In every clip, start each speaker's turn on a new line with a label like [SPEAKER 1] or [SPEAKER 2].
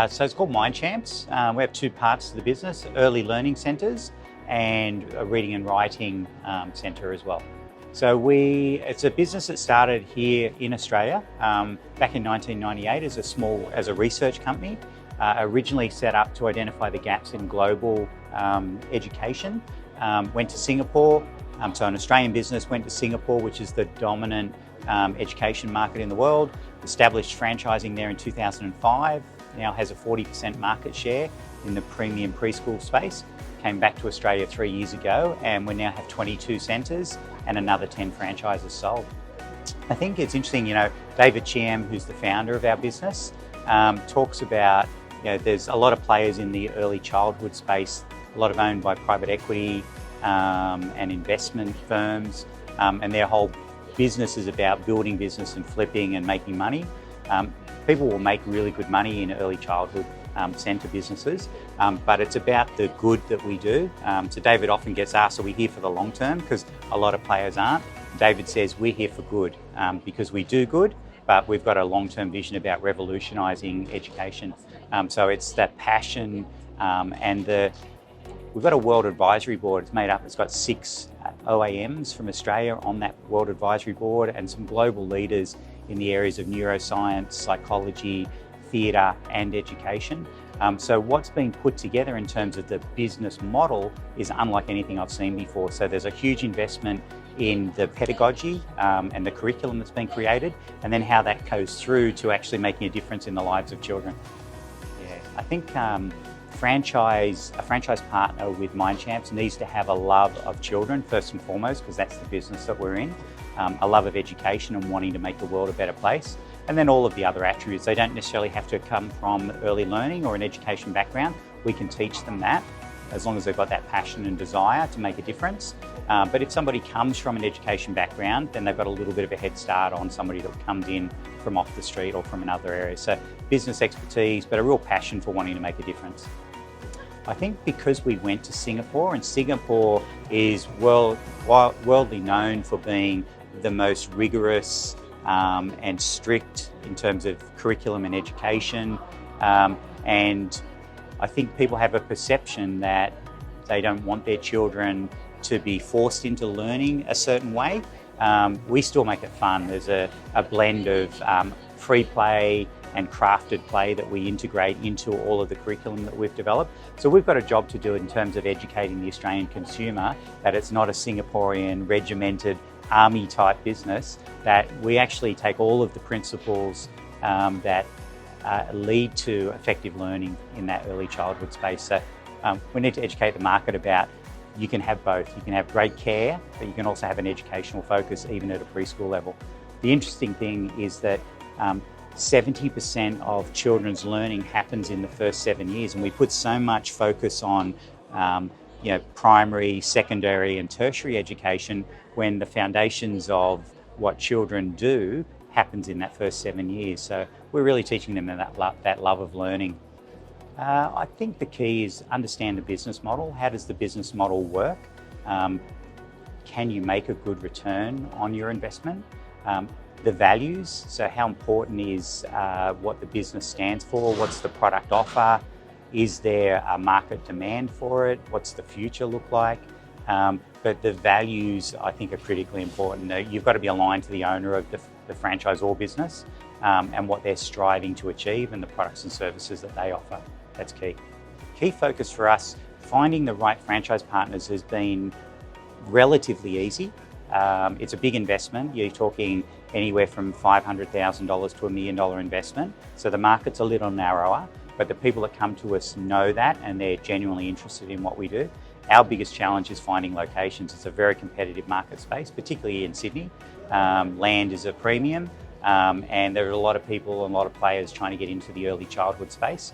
[SPEAKER 1] So it's called MindChamps. We have two parts to the business: early learning centres and a reading and writing centre as well. So it's a business that started here in Australia back in 1998 as a research company. Originally set up to identify the gaps in global education. Went to Singapore. So an Australian business went to Singapore, which is the dominant education market in the world. Established franchising there in 2005. Now has a 40% market share in the premium preschool space. Came back to Australia 3 years ago, and we now have 22 centres and another 10 franchises sold. I think it's interesting, David Chiem, who's the founder of our business, talks about, there's a lot of players in the early childhood space, a lot of owned by private equity and investment firms, and their whole business is about building business and flipping and making money. People will make really good money in early childhood centre businesses, but it's about the good that we do. So David often gets asked, are we here for the long term? Because a lot of players aren't. David says we're here for good because we do good, but we've got a long-term vision about revolutionising education. So it's that passion and we've got a World Advisory Board. It's got 6 OAMs from Australia on that World Advisory Board and some global leaders in the areas of neuroscience, psychology, theatre and education. So what's been put together in terms of the business model is unlike anything I've seen before. So there's a huge investment in the pedagogy and the curriculum that's been created, and then how that goes through to actually making a difference in the lives of children. Yeah, I think a franchise partner with MindChamps needs to have a love of children first and foremost, because that's the business that we're in. A love of education and wanting to make the world a better place. And then all of the other attributes. They don't necessarily have to come from early learning or an education background. We can teach them that as long as they've got that passion and desire to make a difference. But if somebody comes from an education background, then they've got a little bit of a head start on somebody that comes in from off the street or from another area. So business expertise, but a real passion for wanting to make a difference. I think because we went to Singapore, and Singapore is worldly known for being the most rigorous and strict in terms of curriculum and education. And I think people have a perception that they don't want their children to be forced into learning a certain way. We still make it fun. There's a blend of free play and crafted play that we integrate into all of the curriculum that we've developed. So we've got a job to do in terms of educating the Australian consumer that it's not a Singaporean regimented army type business, that we actually take all of the principles that lead to effective learning in that early childhood space. So we need to educate the market about you can have both. You can have great care, but you can also have an educational focus even at a preschool level. The interesting thing is that 70% of children's learning happens in the first 7 years, and we put so much focus on primary, secondary and tertiary education when the foundations of what children do happens in that first 7 years. So we're really teaching them that love of learning. I think the key is understand the business model. How does the business model work? Can you make a good return on your investment? The values, so how important is what the business stands for? What's the product offer? Is there a market demand for it? What's the future look like? But the values, I think, are critically important. You've got to be aligned to the owner of the franchise or business and what they're striving to achieve and the products and services that they offer. That's key. Key focus for us, finding the right franchise partners has been relatively easy. It's a big investment. You're talking anywhere from $500,000 to $1 million investment. So the market's a little narrower, but the people that come to us know that and they're genuinely interested in what we do. Our biggest challenge is finding locations. It's a very competitive market space, particularly in Sydney. Land is a premium and there are a lot of people and a lot of players trying to get into the early childhood space.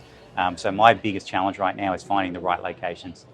[SPEAKER 1] So my biggest challenge right now is finding the right locations.